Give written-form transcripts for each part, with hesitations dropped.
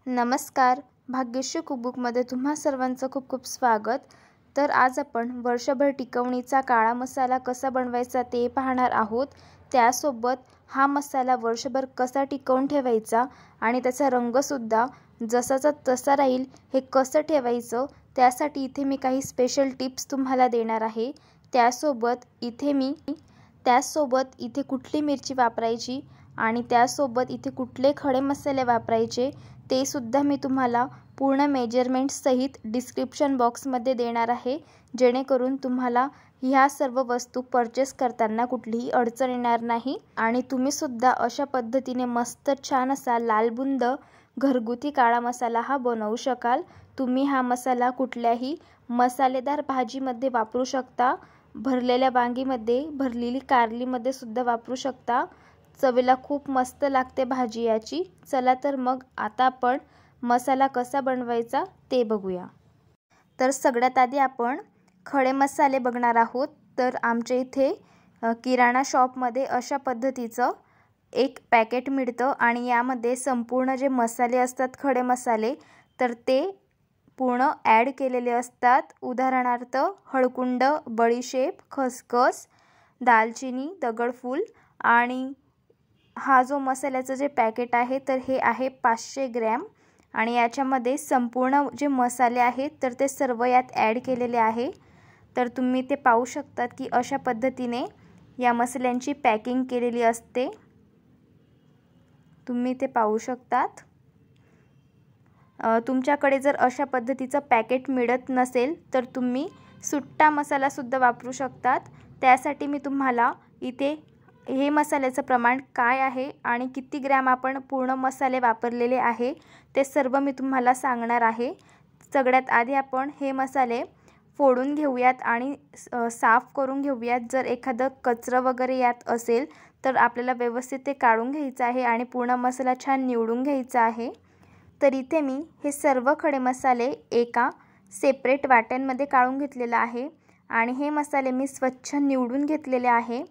नमस्कार, भाग्यश्री कुकबुकमध्ये तुम्हा सर्वांचं खूप खूप स्वागत। तर आज आपण वर्षभर टिकवणीचा काळा मसाला कसा बनवायचा ते पाहणार आहोत। त्यासोबत हा मसाला वर्षभर कसा टिकवून ठेवायचा आणि त्याचा रंगसुद्धा जसाचा तसा राहील हे कसं ठेवायचं, त्यासाठी इथे मी काही स्पेशल टिप्स तुम्हाला देणार आहे। त्यासोबत इथे कुठली मिरची वापरायची आणि त्यासोबत इथे कुठले खडे मसाले वापरायचे ते सुद्धा मी तुम्हाला पूर्ण मेजरमेंट सहित डिस्क्रिप्शन बॉक्समध्ये देणार आहे, जेणेकरून तुम्हाला ह्या सर्व वस्तू परचेस करताना कुठलीही अडचण येणार नाही आणि तुम्ही सुद्धा अशा पद्धतीने मस्त छान असा लालबुंद घरगुती काळा मसाला हा बनवू शकाल। तुम्ही हा मसाला कुठल्याही मसालेदार भाजीमध्ये वापरू शकता, भरलेल्या वांगीमध्ये, भरलेली कारलीमध्ये सुद्धा वापरू शकता। चवीला खूप मस्त लागते भाजी याची। चला तर मग आता आपण मसाला कसा बनवायचा ते बघूया। तर सगळ्यात आधी आपण खडे मसाले बघणार आहोत। तर आमच्या इथे किराणा शॉपमध्ये अशा पद्धतीचं एक पॅकेट मिळतं आणि यामध्ये संपूर्ण जे मसाले असतात खडे मसाले तर ते पूर्ण ॲड केलेले असतात। उदाहरणार्थ हळकुंड, बडीशेप, खसखस, दालचिनी, दगडफूल आणि हा जो मसाल्याचं जे पॅकेट आहे तर हे आहे 500 ग्रॅम आणि याच्यामध्ये संपूर्ण जे मसाले आहेत तर ते सर्व यात ॲड केलेले आहे। तर तुम्ही ते पाहू शकतात की अशा पद्धतीने या मसाल्यांची पॅकिंग केलेली असते, तुम्ही ते पाहू शकतात। तुमच्याकडे जर अशा पद्धतीचं पॅकेट मिळत नसेल तर तुम्ही सुट्टा मसाला सुद्धा वापरू शकतात। त्यासाठी मी तुम्हाला इथे हे मसाल्याचं प्रमाण काय आहे आणि किती ग्रॅम आपण पूर्ण मसाले वापरलेले आहे ते सर्व मी तुम्हाला सांगणार आहे। सगळ्यात आधी आपण हे मसाले फोडून घेऊयात आणि साफ करून घेऊयात। जर एखादं कचरा वगैरे यात असेल तर आपल्याला व्यवस्थित ते काढून घ्यायचं आहे आणि पूर्ण मसाला छान निवडून घ्यायचा आहे। तर इथे मी हे सर्व खडे मसाले एका सेपरेट वाट्यांमध्ये काढून घेतलेला आहे आणि हे मसाले मी स्वच्छ निवडून घेतलेले आहे।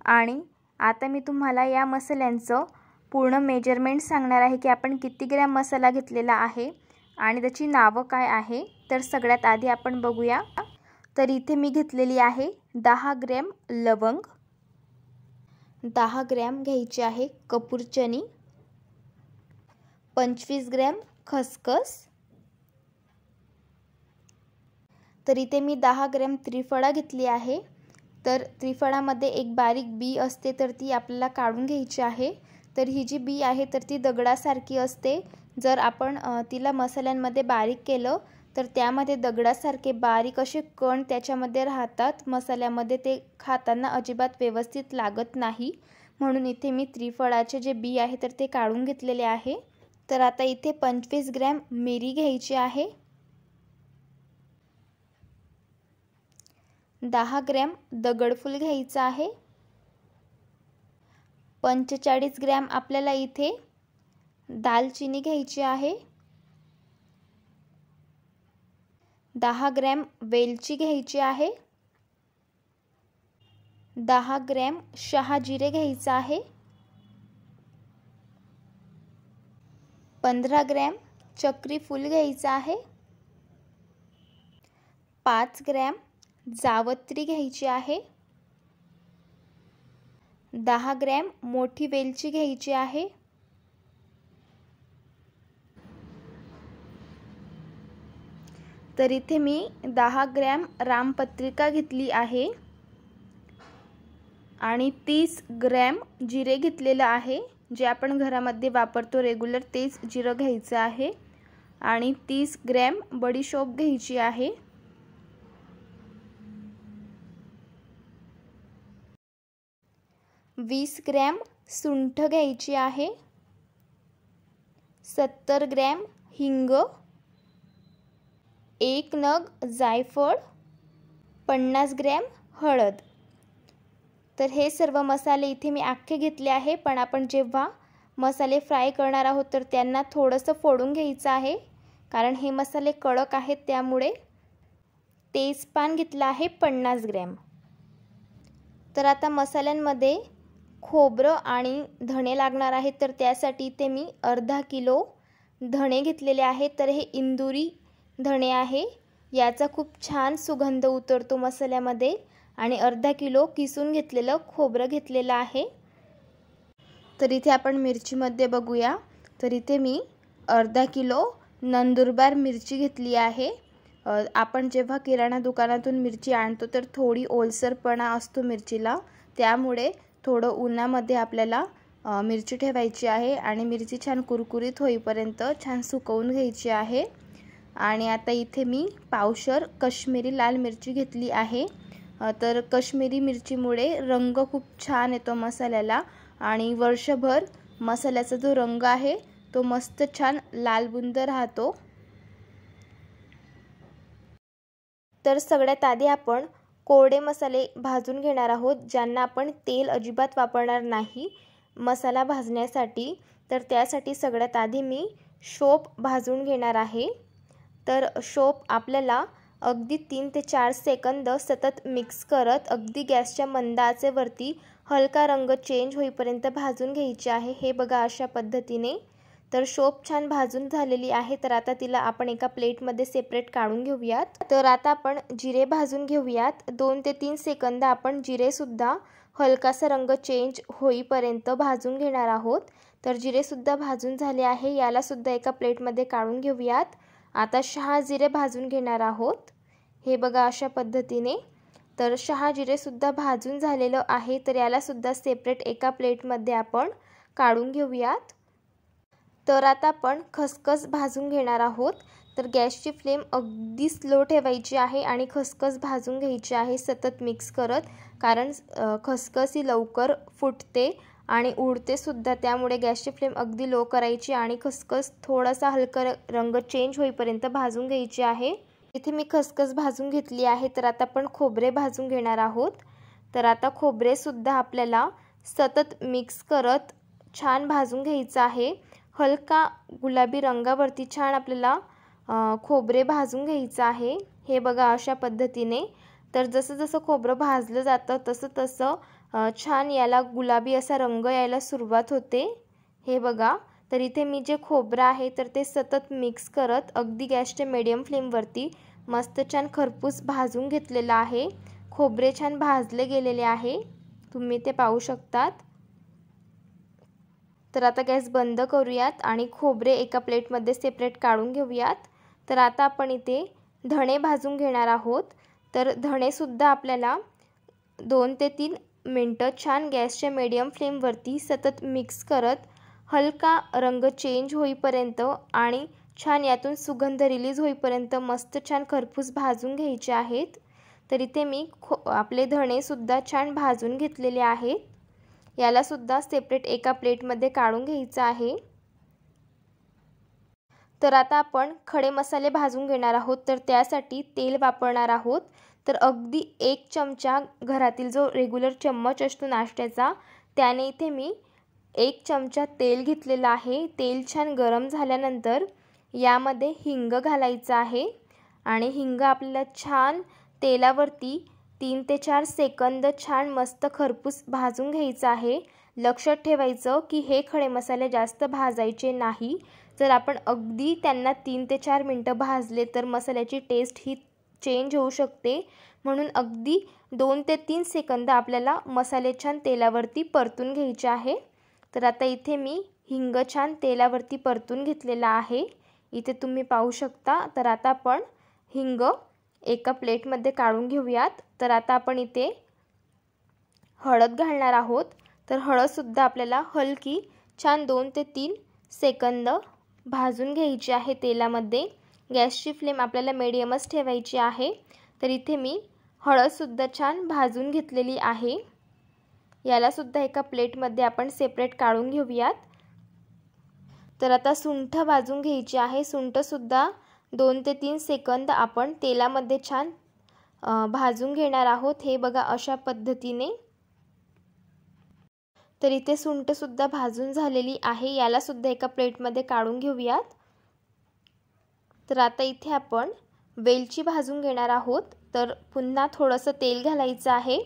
आणि आता मी तुम्हाला या मसाल्यांचं पूर्ण मेजरमेंट सांगणार आहे की आपण किती ग्रॅम मसाला घेतलेला आहे आणि त्याची नावं काय आहे। तर सगळ्यात आधी आपण बघूया। तर इथे मी घेतलेली आहे 10 ग्रॅम लवंग, 10 ग्रॅम घ्यायची आहे कपूरचनी, 25 ग्रॅम खसखस। तर इथे मी 10 ग्रॅम त्रिफळा घेतली आहे। तर त्रिफळामध्ये एक बारीक बी असते तर ती आपल्याला काढून घ्यायची आहे। तर ही जी बी आहे तर ती दगडासारखी असते, जर आपण तिला मसाल्यांमध्ये बारीक केलं तर त्यामध्ये दगडासारखे बारीक असे कण त्याच्यामध्ये राहतात मसाल्यामध्ये, ते खाताना अजिबात व्यवस्थित लागत नाही, म्हणून इथे मी त्रिफळाचे जे बी आहे तर ते काढून घेतलेले आहे। तर आता इथे 25 ग्रॅम मिरी घ्यायची आहे, 10 ग्रॅम दगडफूल घ्यायचा आहे, 45 ग्रॅम आपल्याला इथे दालचिनी घ्यायची आहे, 10 ग्रॅम वेलची घ्यायची आहे, 10 ग्रॅम शहाजिरे घ्यायचा आहे, 15 ग्रॅम चक्री फूल घ्यायचा आहे, 5 ग्रॅम जावत्री घ्यायची आहे, 10 ग्रॅम मोठी वेलची घ्यायची आहे, तर इथे मी 10 ग्रॅम रामपत्रिका घेतली आहे आणि 30 ग्रॅम जिरे घेतलेलं आहे, जे आपण घरामध्ये वापरतो रेग्युलर तेच जिरं घ्यायचं आहे आणि 30 ग्रॅम बडीशोप घ्यायची आहे। वीस ग्रॅम सुंठ घ्यायची आहे, 70 ग्रॅम हिंग, 1 नग जायफळ, 50 ग्रॅम हळद। तर हे सर्व मसाले इथे मी अख्खे घेतले आहे, पण आपण जेव्हा मसाले फ्राय करणार आहोत तर त्यांना थोडंसं फोडून घ्यायचं आहे, कारण हे मसाले कडक आहेत त्यामुळे। तेजपान घेतला आहे 50 ग्रॅम। तर आता मसाल्यांमध्ये खोबरं आणि धणे लागणार आहेत, तर त्यासाठी इथे मी अर्धा किलो धणे घेतलेले आहेत, तर हे इंदुरी धणे आहे। याचा खूप छान सुगंध उतरतो मसाल्यामध्ये। आणि अर्धा किलो किसून घेतलेलं खोबरं घेतलेलं आहे। तर इथे आपण मिरचीमध्ये बघूया, तर इथे मी अर्धा किलो नंदुरबार मिरची घेतली आहे। आपण जेव्हा किराणा दुकानातून मिरची आणतो तर थोडी ओलसरपणा असतो मिरचीला, त्यामुळे थोडं उन्हामध्ये आपल्याला मिरची ठेवायची आहे आणि मिरची छान कुरकुरीत होईपर्यंत छान सुकवून घ्यायची आहे। आणि आता इथे मी पावशर काश्मीरी लाल मिरची घेतली आहे। तर काश्मीरी मिरचीमुळे रंग खूप छान येतो मसाल्याला आणि वर्षभर मसाल्याचा जो रंग आहे तो मस्त छान लालबुंद राहतो। तर सगळ्यात आधी आपण कोरडे मसाले भाजून घेणार आहोत, ज्यांना आपण तेल अजिबात वापरणार नाही मसाला भाजण्यासाठी। तर त्यासाठी सगळ्यात आधी मी शोप भाजून घेणार आहे। तर शोप आपल्याला अगदी 3 ते 4 सेकंद सतत मिक्स करत अगदी गॅसच्या मंद आचेवरती हलका रंग चेंज होईपर्यंत भाजून घ्यायची आहे। हे बघा अशा पद्धतीने। तर शोप छान भाजून झालेली आहे, तर आता तिला आपण एका प्लेटमध्ये सेपरेट काढून घेऊयात। तर आता आपण जिरे भाजून घेऊयात। 2 ते 3 सेकंद आपण जिरे सुद्धा हलकासा रंग चेंज होईपर्यंत भाजून घेणार आहोत। तर जिरे सुद्धा भाजून झाले आहे, याला सुद्धा एका प्लेटमध्ये काढून घेऊयात। आता शहाजिरे भाजून घेणार आहोत, हे बघा अशा पद्धतीने। तर शहाजिरे सुद्धा भाजून झालेलं आहे, तर याला सुद्धा सेपरेट एका प्लेटमध्ये आपण काढून घेऊयात। तर आता आपण खसखस भाजून घेणार आहोत। तर गॅसची फ्लेम अगदी स्लो ठेवायची आहे आणि खसखस भाजून घ्यायची आहे सतत मिक्स करत, कारण खसखस ही लवकर फुटते आणि उडते सुद्धा, त्यामुळे गॅसची फ्लेम अगदी लो करायची आणि खसखस थोडासा हलका रंग चेंज होईपर्यंत भाजून घ्यायची आहे। इथे मी खसखस भाजून घेतली आहे। तर आता आपण खोबरे भाजून घेणार आहोत। तर आता खोबरे सुद्धा आपल्याला सतत मिक्स करत छान भाजून घ्यायचं आहे। हलका गुलाबी रंगावरती छान आपल्याला खोबरे भाजून घ्यायचं आहे, हे बघा अशा पद्धतीने। तर जसं जसं खोबरं भाजलं जातं तसं तसं छान याला गुलाबी असा रंग यायला सुरुवात होते, हे बघा। तर इथे मी जे खोबरं आहे तर ते सतत मिक्स करत अगदी गॅसच्या मीडियम फ्लेमवरती मस्त छान खरपूस भाजून घेतलेलं आहे। खोबरे छान भाजले गेलेले आहे, तुम्ही ते पाहू शकतात। तर आता गॅस बंद करूयात आणि खोबरे एका प्लेटमध्ये सेपरेट काढून घेऊयात। तर आता आपण इथे धणे भाजून घेणार आहोत। तर धणे सुद्धा आपल्याला 2 ते 3 मिनटं छान गॅसच्या मीडियम फ्लेमवरती सतत मिक्स करत हलका रंग चेंज होईपर्यंत आणि छान यातून सुगंध रिलीज होईपर्यंत मस्त छान खरपूस भाजून घ्यायचे आहेत। तर इथे मी आपले धणे सुद्धा छान भाजून घेतलेले आहेत, याला सुद्धा सेपरेट एका प्लेटमध्ये काढून घ्यायचं आहे। तर आता आपण खडे मसाले भाजून घेणार आहोत। तर त्यासाठी तेल वापरणार आहोत। तर अगदी 1 चमचा घरातील जो रेग्युलर चम्मच असतो नाश्त्याचा, त्याने इथे मी 1 चमचा तेल घेतलेला आहे। तेल छान गरम झाल्यानंतर यामध्ये हिंग घालायचं आहे आणि हिंग आपल्याला छान तेलावरती 3 ते 4 सेकंद छान मस्त खरपूस भाजून घ्यायचं आहे। लक्षात ठेवायचं की हे खडे मसाले जास्त भाजायचे नाही। जर आपण अगदी त्यांना 3 ते 4 मिनटं भाजले तर मसाल्याची टेस्ट ही चेंज होऊ शकते, म्हणून अगदी 2 ते 3 सेकंद आपल्याला मसाले छान तेलावरती परतून घ्यायचे आहे। तर आता इथे मी हिंग छान तेलावरती परतून घेतलेला आहे, इथे तुम्ही पाहू शकता। तर आता आपण हिंग एका प्लेटमध्ये काढून घेऊयात। तर आता आपण इथे हळद घालणार आहोत। तर हळद सुद्धा आपल्याला हलकी छान 2 ते 3 सेकंद भाजून घ्यायची आहे तेलामध्ये। गॅसची फ्लेम आपल्याला मीडियमच ठेवायची आहे। तर इथे मी हळद सुद्धा छान भाजून घेतलेली आहे, याला सुद्धा एका प्लेटमध्ये आपण सेपरेट काढून घेऊयात। तर आता सुंठ भाजून घ्यायची आहे। सुंठ सुद्धा 2 ते 3 सेकंद आपण तेलामध्ये छान भाजून घेणार आहोत, हे बघा अशा पद्धतीने। तर इथे सुंठ सुद्धा भाजून झालेली आहे, याला सुद्धा एका प्लेटमध्ये काढून घेऊयात। तर आता इथे आपण वेलची भाजून घेणार आहोत। तर पुन्हा थोडंसं तेल घालायचं आहे।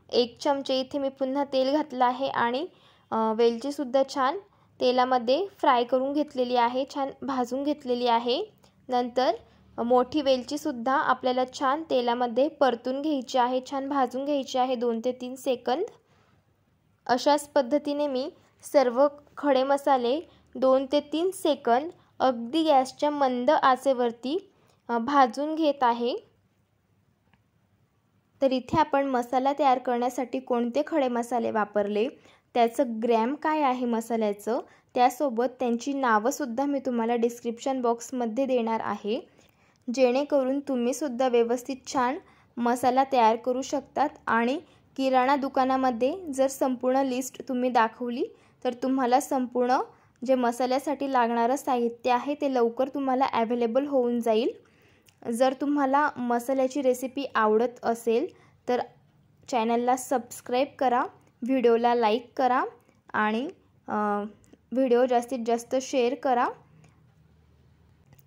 1 चमचे इथे मी पुन्हा तेल घातलं आहे आणि वेलची सुद्धा छान तेलामध्ये फ्राय करून घेतलेली आहे, छान भाजून घेतलेली आहे। नंतर मोठी वेलची सुद्धा आपल्याला छान तेलामध्ये परतून घ्यायची आहे, छान भाजून घ्यायची आहे 2 ते 3 सेकंद। अशाच पद्धतीने मी सर्व खडे मसाले 2 ते 3 सेकंद अगदी गॅसच्या मंद आचेवरती भाजून घेत आहे। तर इथे आपण मसाला तयार करण्यासाठी कोणते खडे मसाले वापरले, त्याचं ग्रॅम काय आहे मसाल्याचं, त्यासोबत त्यांची नावं सुद्धा मी तुम्हाला डिस्क्रिप्शन बॉक्समध्ये देणार आहे, जेणेकरून तुम्ही सुद्धा व्यवस्थित छान मसाला तयार करू शकतात। आणि किराणा दुकानामध्ये जर संपूर्ण लिस्ट तुम्ही दाखवली तर तुम्हाला संपूर्ण जे मसाल्यासाठी लागणारं साहित्य आहे ते लवकर तुम्हाला अवेलेबल होऊन जाईल। जर तुम्हाला मसाल्याची रेसिपी आवडत असेल तर चॅनलला सबस्क्राईब करा, व्हिडिओला लाईक करा आणि व्हिडिओ जास्तीत जास्त शेअर करा।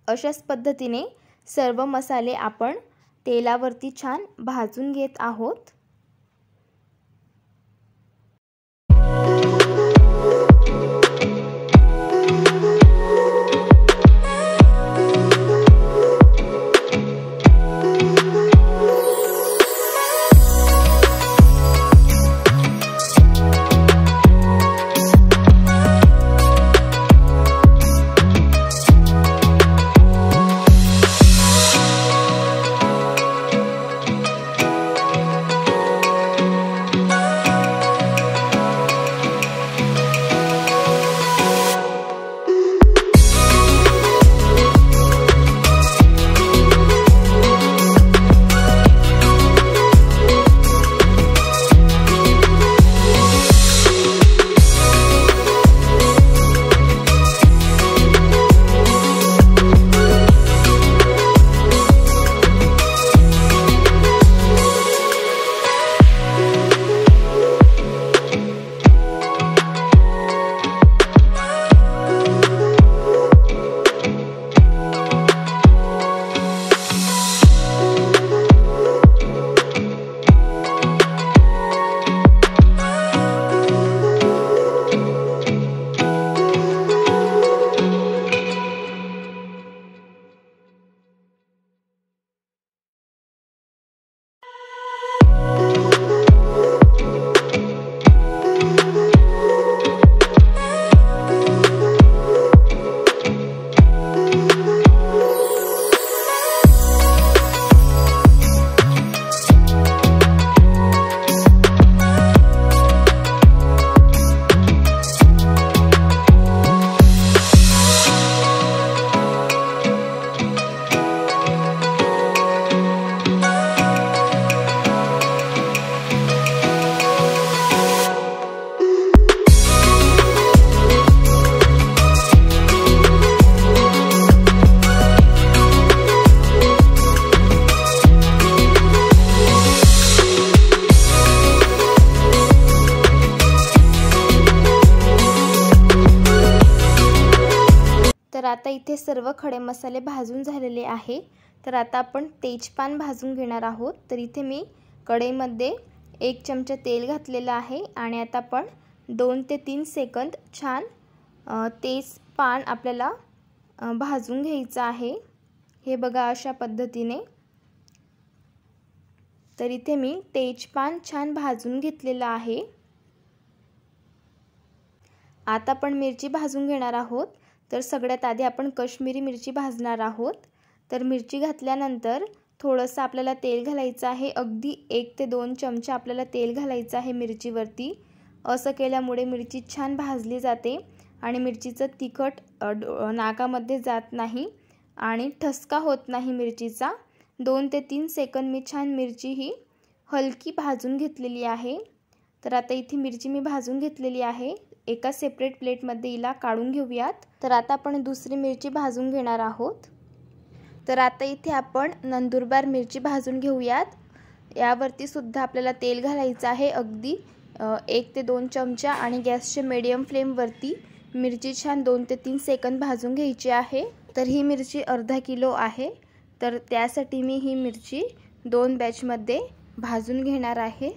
अशाच पद्धतीने सर्व मसाले आपण तेलावरती छान भाजून घेत आहोत। तर आता इथे सर्व खडे मसाले भाजून झालेले आहे। तर आता आपण तेजपान भाजून घेणार आहोत। तर इथे मी कढईमध्ये 1 चमचा तेल घातलेलं आहे आणि आता आपण 2 ते 3 सेकंद छान तेजपान आपल्याला भाजून घ्यायचं आहे। हे बघा अशा पद्धतीने। तर इथे मी तेजपान छान भाजून घेतलेलं आहे। आता आपण मिरची भाजून घेणार आहोत। तर सगळ्यात आधी आपण काश्मीरी मिरची भाजणार आहोत। तर मिरची घातल्यानंतर थोडंसं आपल्याला तेल घालायचं आहे, अगदी 1 ते 2 चमचे आपल्याला तेल घालायचं आहे मिरचीवरती। असं केल्यामुळे मिरची छान भाजली जाते आणि मिरचीचं तिखट नाकामध्ये जात नाही आणि ठसका होत नाही मिरचीचा। 2 ते 3 सेकंद मी छान मिरची ही हलकी भाजून घेतलेली आहे। तर आता इथे मिरची मी भाजून घेतलेली आहे। एका सेपरेट प्लेटमध्ये हिला काढून घेऊयात। तर आता आपण दुसरी मिरची भाजून घेणार आहोत। तर आता इथे आपण नंदुरबार मिरची भाजून घेऊयात। यावरती सुद्धा आपल्याला तेल घालायचं आहे, अगदी 1 ते 2 चमचा आणि गॅसचे मीडियम फ्लेमवरती मिरची छान 2 ते 3 सेकंद भाजून घ्यायची आहे। तर ही मिरची अर्धा किलो आहे, तर त्यासाठी मी ही मिरची 2 बॅचमध्ये भाजून घेणार आहे।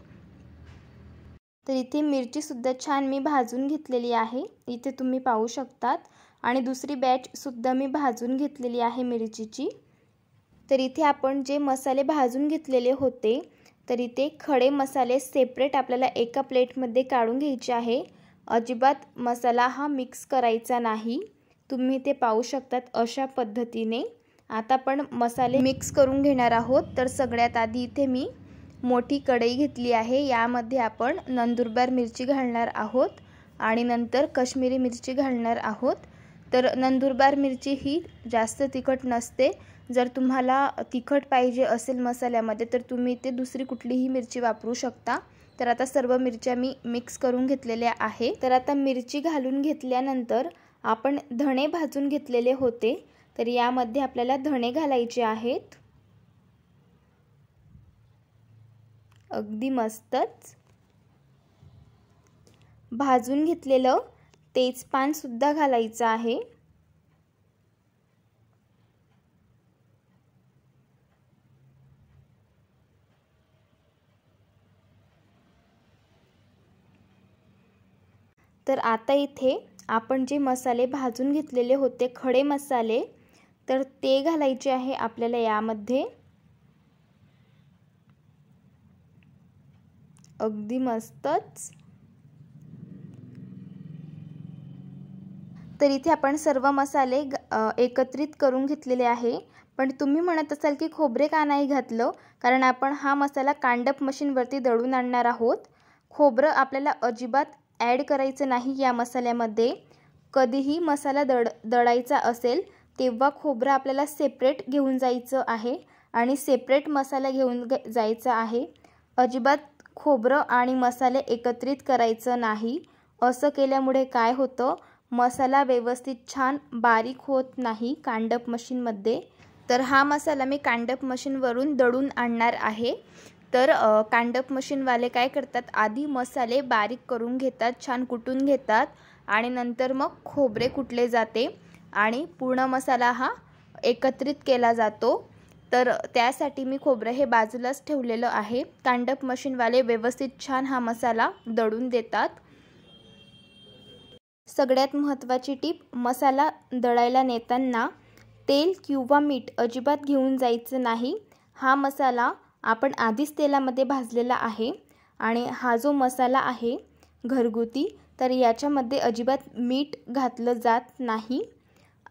तर इथे मिरचीसुद्धा छान मी भाजून घेतलेली आहे, इथे तुम्ही पाहू शकतात. आणि दुसरी बॅचसुद्धा मी भाजून घेतलेली आहे मिरचीची. तर इथे आपण जे मसाले भाजून घेतलेले होते, तर इथे खडे मसाले सेपरेट आपल्याला एका प्लेटमध्ये काढून घ्यायचे आहे. अजिबात मसाला हा मिक्स करायचा नाही. तुम्ही ते पाहू शकतात अशा पद्धतीने. आता आपण मसाले मिक्स करून घेणार आहोत. तर सगळ्यात आधी इथे मी मोठी कढई घेतली आहे, यामध्ये आपण नंदुरबार मिरची घालणार आहोत आणि नंतर काश्मीरी मिरची घालणार आहोत. तर नंदुरबार मिरची ही जास्त तिखट नसते. जर तुम्हाला तिखट पाहिजे असेल मसाल्यामध्ये तर तुम्ही ते दुसरी कुठलीही मिरची वापरू शकता. तर आता सर्व मिरच्या मी मिक्स करून घेतलेल्या आहे. तर आता मिरची घालून घेतल्यानंतर आपण धणे भाजून घेतलेले होते, तर यामध्ये आपल्याला धणे घालायचे आहेत. अगदी मस्तच भाजून घेतलेलं तेजपान सुद्धा घालायचं आहे. तर आता इथे आपण जे मसाले भाजून घेतलेले होते खडे मसाले, तर ते घालायचे आहे आपल्याला यामध्ये. अगदी मस्तच. तर इथे आपण सर्व मसाले एकत्रित करून घेतलेले आहे. पण तुम्ही म्हणत असाल की खोबरे का नाही घातलं, कारण आपण हा मसाला कांडप मशीनवरती दळून आणणार आहोत. खोबरं आपल्याला अजिबात ॲड करायचं नाही या मसाल्यामध्ये. कधीही मसाला दळायचा असेल तेव्हा खोबरं आपल्याला सेपरेट घेऊन जायचं आहे आणि सेपरेट मसाला घेऊन जायचा आहे. अजिबात खोबरं आणि मसाले एकत्रित करायचं नाही. असं केल्यामुळे काय होतं, मसाला व्यवस्थित छान बारीक होत नाही कांडप मशीनमध्ये. तर हा मसाला मी कांडप मशीनवरून दळून आणणार आहे. तर कांडप मशीनवाले काय करतात, आधी मसाले बारीक करून घेतात, छान कुटून घेतात आणि नंतर मग खोबरे कुटले जाते आणि पूर्ण मसाला हा एकत्रित केला जातो. तर त्यासाठी मी खोबरं हे बाजूलाच ठेवलेलं आहे. कांडप मशीनवाले व्यवस्थित छान हा मसाला दळून देतात. सगळ्यात महत्त्वाची टीप, मसाला दळायला नेताना तेल किंवा मीठ अजिबात घेऊन जायचं नाही. हा मसाला आपण आधीच तेलामध्ये भाजलेला आहे आणि हा जो मसाला आहे घरगुती, तर याच्यामध्ये अजिबात मीठ घातलं जात नाही.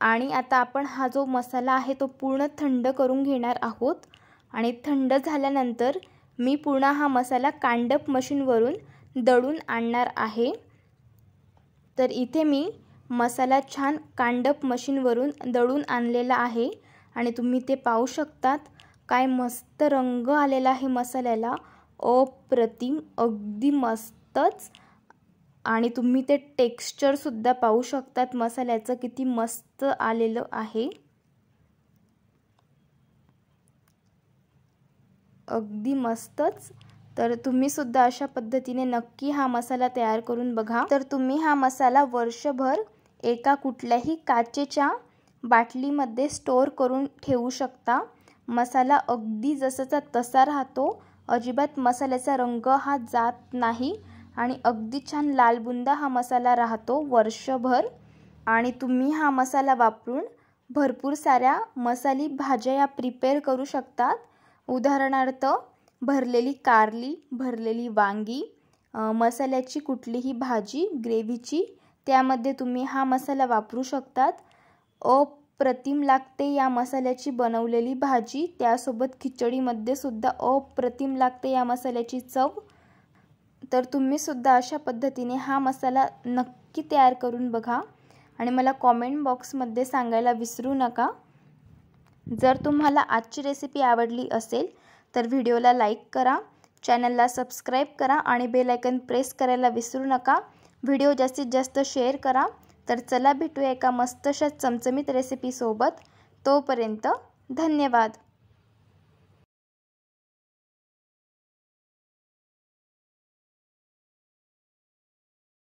आणि आता आपण हा जो मसाला आहे तो पूर्ण थंड करून घेणार आहोत आणि थंड झाल्यानंतर मी पूर्ण हा मसाला कांडप मशीनवरून दळून आणणार आहे. तर इथे मी मसाला छान कांडप मशीनवरून दळून आणलेला आहे आणि तुम्ही ते पाहू शकतात. काय मस्त रंग आलेला आहे मसाल्याला, अप्रतिम, अगदी मस्तच. आणि तुम्ही ते टेक्स्चरसुद्धा पाहू शकतात मसाल्याचं किती मस्त आलेलं आहे. अगदी मस्तच. तर तुम्ही सुद्धा अशा पद्धतीने नक्की हा मसाला तयार करून बघा. तर तुम्ही हा मसाला वर्षभर एका कुठल्याही काचेच्या बाटलीमध्ये स्टोअर करून ठेवू शकता. मसाला अगदी जसाचा तसा राहतो, अजिबात मसाल्याचा रंग हा जात नाही आणि अगदी छान लालबुंदा हा मसाला राहतो वर्षभर. आणि तुम्ही हा मसाला वापरून भरपूर साऱ्या मसाली भाज्या या प्रिपेअर करू शकतात. उदाहरणार्थ भरलेली कारली, भरलेली वांगी, मसाल्याची कुठलीही भाजी ग्रेव्हीची, त्यामध्ये तुम्ही हा मसाला वापरू शकतात. अप्रतिम लागते या मसाल्याची बनवलेली भाजी, त्यासोबत खिचडीमध्ये सुद्धा अप्रतिम लागते या मसाल्याची चव. तर तुम्ही सुद्धा अशा पद्धतीने हा मसाला नक्की तयार करून बघा आणि मला कॉमेंट बॉक्समध्ये सांगायला विसरू नका. जर तुम्हाला आजची रेसिपी आवडली असेल तर व्हिडिओला लाईक करा, चॅनलला सबस्क्राईब करा आणि बेल आयकन प्रेस करायला विसरू नका. व्हिडिओ जास्तीत जास्त शेअर करा. तर चला भेटूया एका मस्तशा चमचमीत रेसिपीसोबत. तोपर्यंत धन्यवाद.